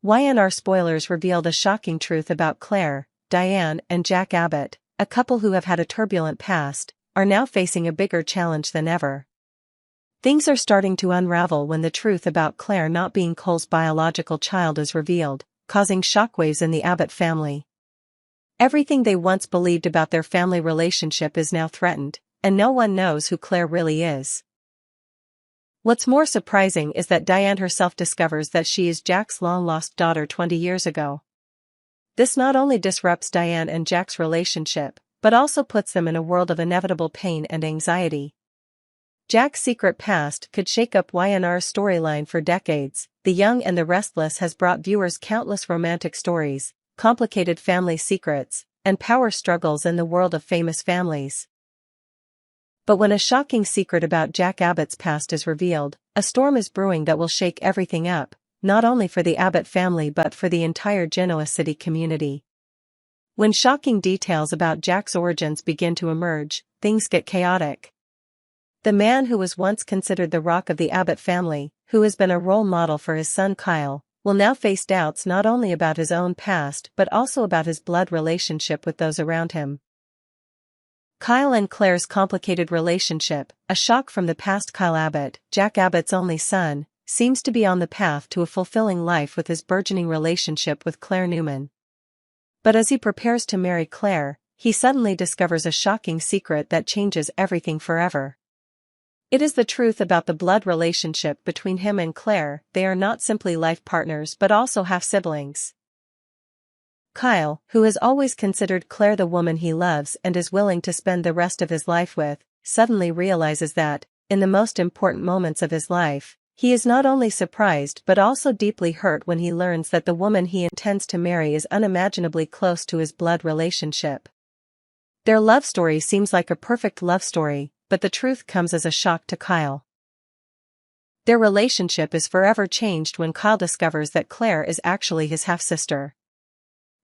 Y&R Spoilers reveal the shocking truth about Clare, Diane and Jack Abbott, a couple who have had a turbulent past, are now facing a bigger challenge than ever. Things are starting to unravel when the truth about Clare not being Cole's biological child is revealed, causing shockwaves in the Abbott family. Everything they once believed about their family relationship is now threatened, and no one knows who Clare really is. What's more surprising is that Diane herself discovers that she is Jack's long-lost daughter 20 years ago. This not only disrupts Diane and Jack's relationship, but also puts them in a world of inevitable pain and anxiety. Jack's secret past could shake up Y&R's storyline for decades. The Young and the Restless has brought viewers countless romantic stories, complicated family secrets, and power struggles in the world of famous families. But when a shocking secret about Jack Abbott's past is revealed, a storm is brewing that will shake everything up, not only for the Abbott family but for the entire Genoa City community. When shocking details about Jack's origins begin to emerge, things get chaotic. The man who was once considered the rock of the Abbott family, who has been a role model for his son Kyle, will now face doubts not only about his own past but also about his blood relationship with those around him. Kyle and Clare's complicated relationship, a shock from the past. Kyle Abbott, Jack Abbott's only son, seems to be on the path to a fulfilling life with his burgeoning relationship with Clare Newman. But as he prepares to marry Clare, he suddenly discovers a shocking secret that changes everything forever. It is the truth about the blood relationship between him and Clare. They are not simply life partners but also half-siblings. Kyle, who has always considered Clare the woman he loves and is willing to spend the rest of his life with, suddenly realizes that, in the most important moments of his life, he is not only surprised but also deeply hurt when he learns that the woman he intends to marry is unimaginably close to his blood relationship. Their love story seems like a perfect love story, but the truth comes as a shock to Kyle. Their relationship is forever changed when Kyle discovers that Clare is actually his half-sister.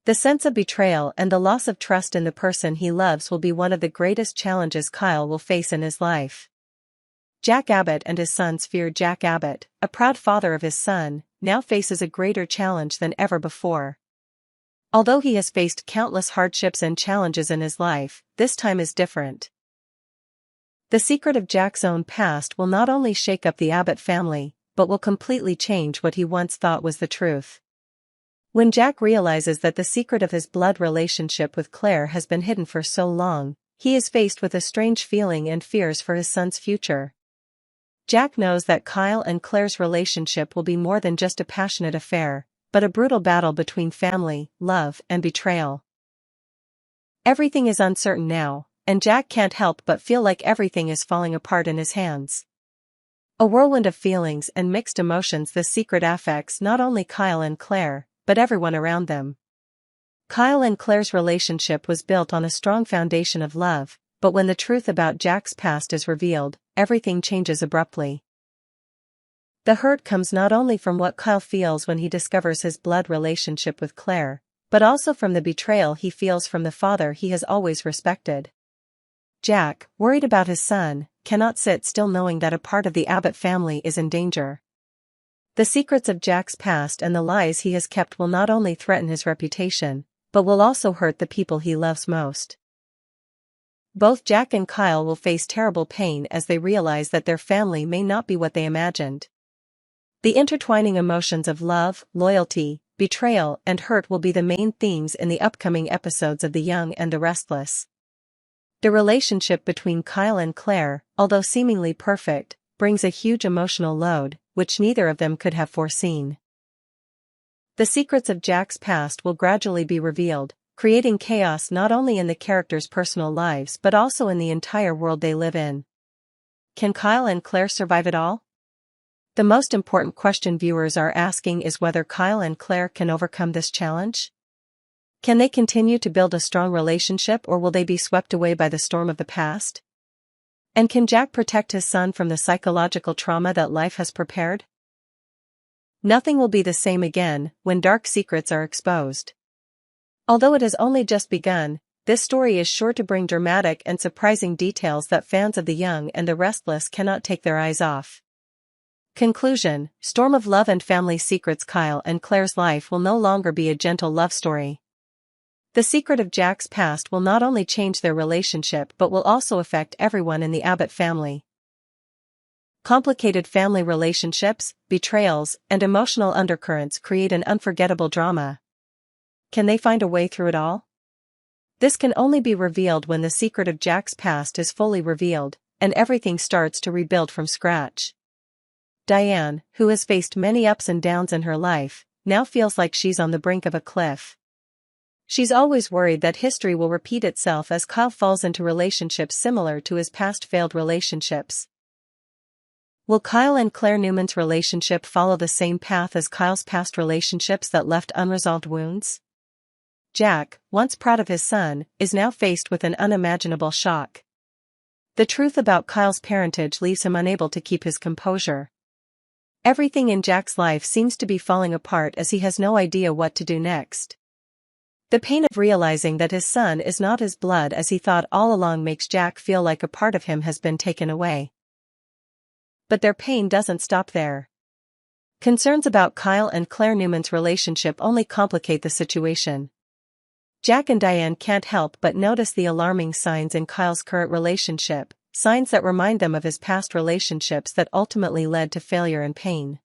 The sense of betrayal and the loss of trust in the person he loves will be one of the greatest challenges Kyle will face in his life. Jack Abbott and his sons fear. Jack Abbott, a proud father of his son, now faces a greater challenge than ever before. Although he has faced countless hardships and challenges in his life, this time is different. The secret of Jack's own past will not only shake up the Abbott family, but will completely change what he once thought was the truth. When Jack realizes that the secret of his blood relationship with Clare has been hidden for so long, he is faced with a strange feeling and fears for his son's future. Jack knows that Kyle and Clare's relationship will be more than just a passionate affair, but a brutal battle between family, love, and betrayal. Everything is uncertain now, and Jack can't help but feel like everything is falling apart in his hands. A whirlwind of feelings and mixed emotions. The secret affects not only Kyle and Clare, but everyone around them. Kyle and Clare's relationship was built on a strong foundation of love, but when the truth about Jack's past is revealed, everything changes abruptly. The hurt comes not only from what Kyle feels when he discovers his blood relationship with Clare, but also from the betrayal he feels from the father he has always respected. Jack, worried about his son, cannot sit still knowing that a part of the Abbott family is in danger. The secrets of Jack's past and the lies he has kept will not only threaten his reputation, but will also hurt the people he loves most. Both Jack and Kyle will face terrible pain as they realize that their family may not be what they imagined. The intertwining emotions of love, loyalty, betrayal, and hurt will be the main themes in the upcoming episodes of The Young and the Restless. The relationship between Kyle and Clare, although seemingly perfect, brings a huge emotional load, which neither of them could have foreseen. The secrets of Jack's past will gradually be revealed, creating chaos not only in the characters' personal lives but also in the entire world they live in. Can Kyle and Clare survive it all? The most important question viewers are asking is whether Kyle and Clare can overcome this challenge. Can they continue to build a strong relationship, or will they be swept away by the storm of the past? And can Jack protect his son from the psychological trauma that life has prepared? Nothing will be the same again when dark secrets are exposed. Although it has only just begun, this story is sure to bring dramatic and surprising details that fans of The Young and the Restless cannot take their eyes off. Conclusion: storm of love and family secrets. Kyle and Clare's life will no longer be a gentle love story. The secret of Jack's past will not only change their relationship but will also affect everyone in the Abbott family. Complicated family relationships, betrayals, and emotional undercurrents create an unforgettable drama. Can they find a way through it all? This can only be revealed when the secret of Jack's past is fully revealed, and everything starts to rebuild from scratch. Diane, who has faced many ups and downs in her life, now feels like she's on the brink of a cliff. She's always worried that history will repeat itself as Kyle falls into relationships similar to his past failed relationships. Will Kyle and Claire Newman's relationship follow the same path as Kyle's past relationships that left unresolved wounds? Jack, once proud of his son, is now faced with an unimaginable shock. The truth about Kyle's parentage leaves him unable to keep his composure. Everything in Jack's life seems to be falling apart as he has no idea what to do next. The pain of realizing that his son is not his blood as he thought all along makes Jack feel like a part of him has been taken away. But their pain doesn't stop there. Concerns about Kyle and Claire Newman's relationship only complicate the situation. Jack and Diane can't help but notice the alarming signs in Kyle's current relationship, signs that remind them of his past relationships that ultimately led to failure and pain.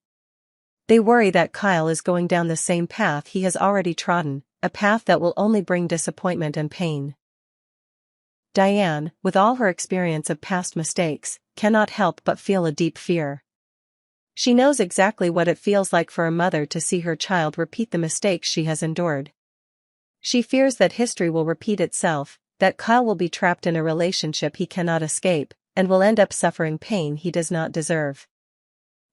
They worry that Kyle is going down the same path he has already trodden, a path that will only bring disappointment and pain. Diane, with all her experience of past mistakes, cannot help but feel a deep fear. She knows exactly what it feels like for a mother to see her child repeat the mistakes she has endured. She fears that history will repeat itself, that Kyle will be trapped in a relationship he cannot escape, and will end up suffering pain he does not deserve.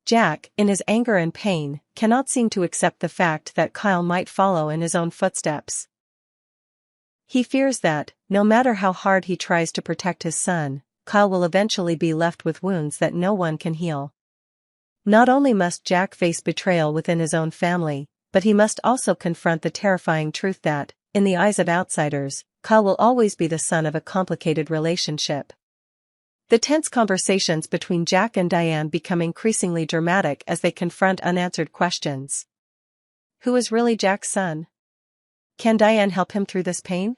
Jack, in his anger and pain, cannot seem to accept the fact that Kyle might follow in his own footsteps. He fears that, no matter how hard he tries to protect his son, Kyle will eventually be left with wounds that no one can heal. Not only must Jack face betrayal within his own family, but he must also confront the terrifying truth that, in the eyes of outsiders, Kyle will always be the son of a complicated relationship. The tense conversations between Jack and Diane become increasingly dramatic as they confront unanswered questions. Who is really Jack's son? Can Diane help him through this pain?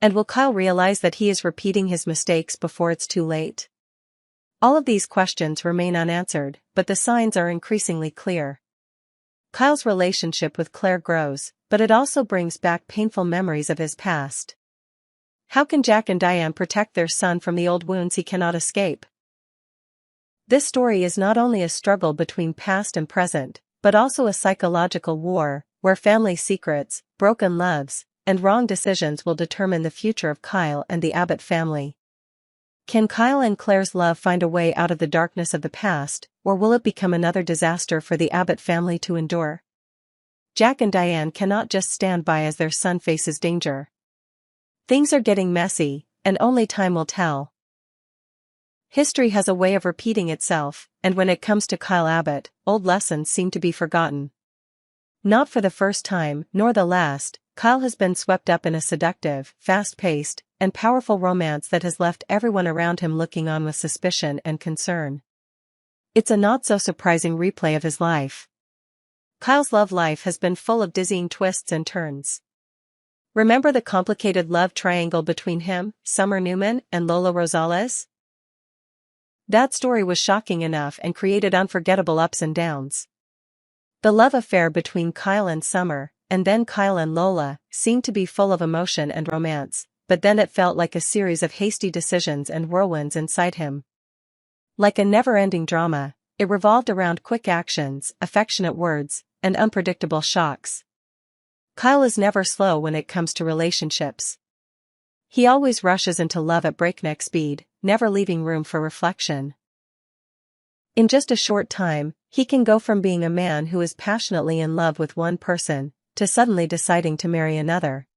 And will Kyle realize that he is repeating his mistakes before it's too late? All of these questions remain unanswered, but the signs are increasingly clear. Kyle's relationship with Claire grows, but it also brings back painful memories of his past. How can Jack and Diane protect their son from the old wounds he cannot escape? This story is not only a struggle between past and present, but also a psychological war, where family secrets, broken loves, and wrong decisions will determine the future of Kyle and the Abbott family. Can Kyle and Claire's love find a way out of the darkness of the past, or will it become another disaster for the Abbott family to endure? Jack and Diane cannot just stand by as their son faces danger. Things are getting messy, and only time will tell. History has a way of repeating itself, and when it comes to Kyle Abbott, old lessons seem to be forgotten. Not for the first time, nor the last, Kyle has been swept up in a seductive, fast-paced, and powerful romance that has left everyone around him looking on with suspicion and concern. It's a not-so-surprising replay of his life. Kyle's love life has been full of dizzying twists and turns. Remember the complicated love triangle between him, Summer Newman, and Lola Rosales? That story was shocking enough and created unforgettable ups and downs. The love affair between Kyle and Summer, and then Kyle and Lola, seemed to be full of emotion and romance, but then it felt like a series of hasty decisions and whirlwinds inside him. Like a never-ending drama, it revolved around quick actions, affectionate words, and unpredictable shocks. Kyle is never slow when it comes to relationships. He always rushes into love at breakneck speed, never leaving room for reflection. In just a short time, he can go from being a man who is passionately in love with one person, to suddenly deciding to marry another.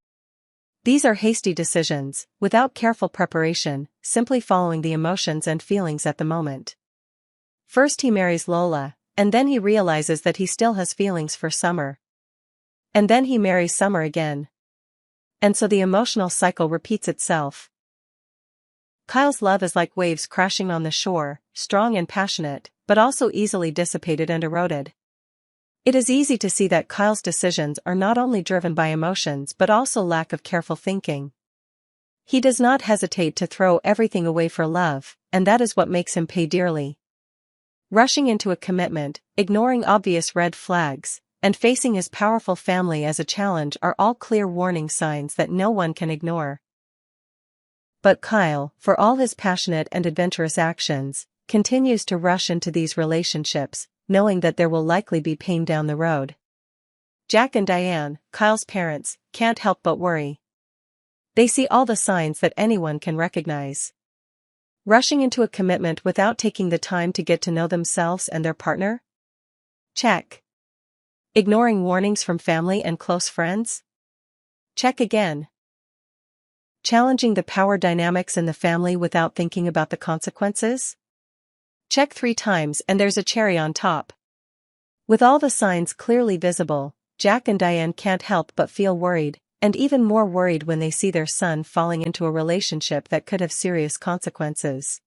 These are hasty decisions, without careful preparation, simply following the emotions and feelings at the moment. First he marries Lola, and then he realizes that he still has feelings for Summer. And then he marries Summer again. And so the emotional cycle repeats itself. Kyle's love is like waves crashing on the shore, strong and passionate, but also easily dissipated and eroded. It is easy to see that Kyle's decisions are not only driven by emotions but also lack of careful thinking. He does not hesitate to throw everything away for love, and that is what makes him pay dearly. Rushing into a commitment, ignoring obvious red flags, and facing his powerful family as a challenge are all clear warning signs that no one can ignore. But Kyle, for all his passionate and adventurous actions, continues to rush into these relationships, knowing that there will likely be pain down the road. Jack and Diane, Kyle's parents, can't help but worry. They see all the signs that anyone can recognize. Rushing into a commitment without taking the time to get to know themselves and their partner? Check. Ignoring warnings from family and close friends? Check again. Challenging the power dynamics in the family without thinking about the consequences? Check 3 times and there's a cherry on top. With all the signs clearly visible, Jack and Diane can't help but feel worried, and even more worried when they see their son falling into a relationship that could have serious consequences.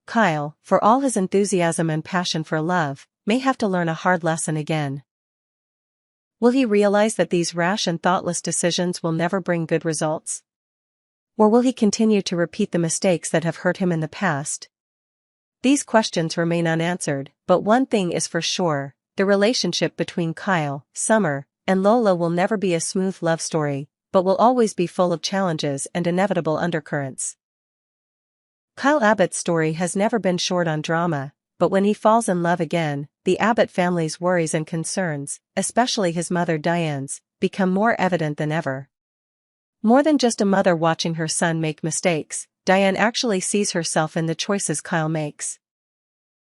Kyle, for all his enthusiasm and passion for love, may have to learn a hard lesson again. Will he realize that these rash and thoughtless decisions will never bring good results? Or will he continue to repeat the mistakes that have hurt him in the past? These questions remain unanswered, but one thing is for sure, the relationship between Kyle, Summer, and Lola will never be a smooth love story, but will always be full of challenges and inevitable undercurrents. Kyle Abbott's story has never been short on drama, but when he falls in love again, the Abbott family's worries and concerns, especially his mother Diane's, become more evident than ever. More than just a mother watching her son make mistakes, Diane actually sees herself in the choices Kyle makes.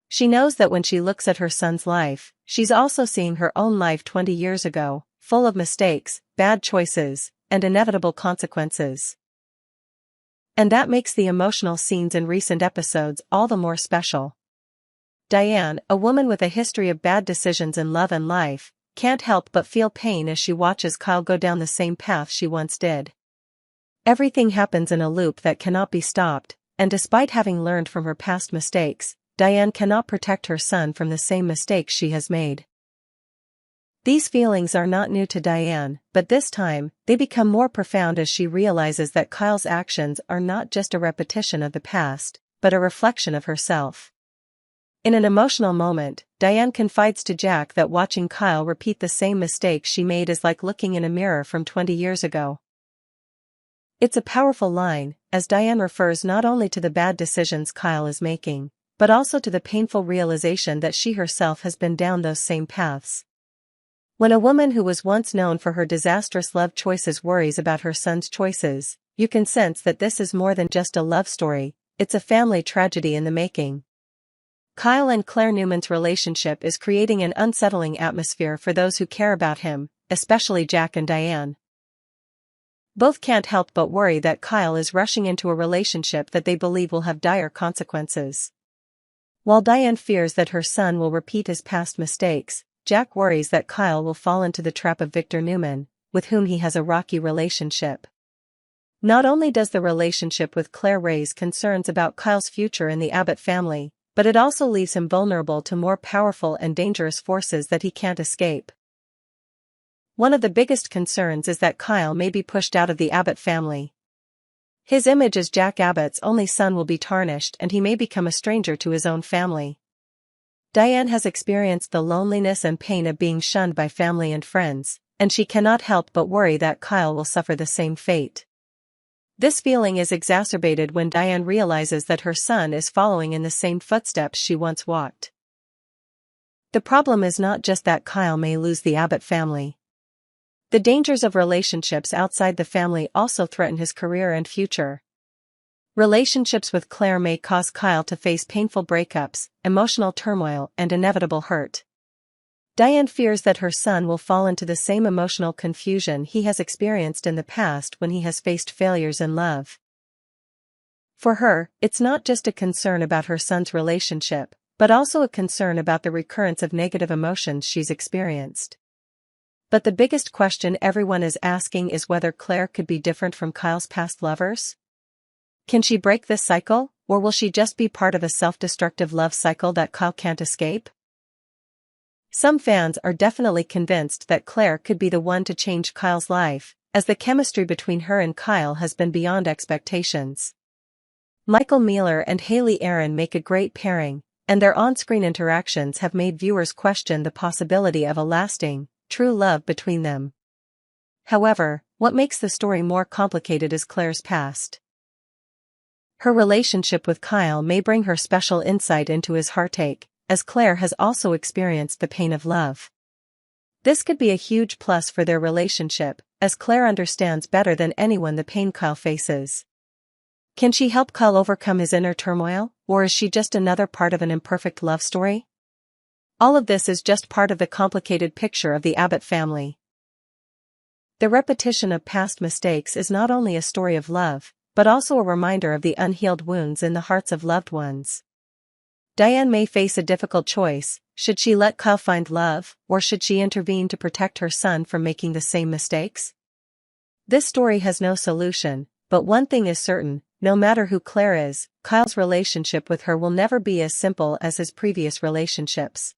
She knows that when she looks at her son's life, she's also seeing her own life 20 years ago, full of mistakes, bad choices, and inevitable consequences. And that makes the emotional scenes in recent episodes all the more special. Diane, a woman with a history of bad decisions in love and life, can't help but feel pain as she watches Kyle go down the same path she once did. Everything happens in a loop that cannot be stopped, and despite having learned from her past mistakes, Diane cannot protect her son from the same mistakes she has made. These feelings are not new to Diane, but this time, they become more profound as she realizes that Kyle's actions are not just a repetition of the past, but a reflection of herself. In an emotional moment, Diane confides to Jack that watching Kyle repeat the same mistakes she made is like looking in a mirror from 20 years ago. It's a powerful line, as Diane refers not only to the bad decisions Kyle is making, but also to the painful realization that she herself has been down those same paths. When a woman who was once known for her disastrous love choices worries about her son's choices, you can sense that this is more than just a love story, it's a family tragedy in the making. Kyle and Claire Newman's relationship is creating an unsettling atmosphere for those who care about him, especially Jack and Diane. Both can't help but worry that Kyle is rushing into a relationship that they believe will have dire consequences. While Diane fears that her son will repeat his past mistakes, Jack worries that Kyle will fall into the trap of Victor Newman, with whom he has a rocky relationship. Not only does the relationship with Claire raise concerns about Kyle's future in the Abbott family, but it also leaves him vulnerable to more powerful and dangerous forces that he can't escape. One of the biggest concerns is that Kyle may be pushed out of the Abbott family. His image as Jack Abbott's only son will be tarnished and he may become a stranger to his own family. Diane has experienced the loneliness and pain of being shunned by family and friends, and she cannot help but worry that Kyle will suffer the same fate. This feeling is exacerbated when Diane realizes that her son is following in the same footsteps she once walked. The problem is not just that Kyle may lose the Abbott family. The dangers of relationships outside the family also threaten his career and future. Relationships with Claire may cause Kyle to face painful breakups, emotional turmoil, and inevitable hurt. Diane fears that her son will fall into the same emotional confusion he has experienced in the past when he has faced failures in love. For her, it's not just a concern about her son's relationship, but also a concern about the recurrence of negative emotions she's experienced. But the biggest question everyone is asking is whether Claire could be different from Kyle's past lovers. Can she break this cycle, or will she just be part of a self-destructive love cycle that Kyle can't escape? Some fans are definitely convinced that Clare could be the one to change Kyle's life, as the chemistry between her and Kyle has been beyond expectations. Michael Mealer and Haley Aaron make a great pairing, and their on-screen interactions have made viewers question the possibility of a lasting, true love between them. However, what makes the story more complicated is Clare's past. Her relationship with Kyle may bring her special insight into his heartache, as Clare has also experienced the pain of love. This could be a huge plus for their relationship, as Clare understands better than anyone the pain Kyle faces. Can she help Kyle overcome his inner turmoil, or is she just another part of an imperfect love story? All of this is just part of the complicated picture of the Abbott family. The repetition of past mistakes is not only a story of love, but also a reminder of the unhealed wounds in the hearts of loved ones. Diane may face a difficult choice: should she let Kyle find love, or should she intervene to protect her son from making the same mistakes? This story has no solution, but one thing is certain: no matter who Clare is, Kyle's relationship with her will never be as simple as his previous relationships.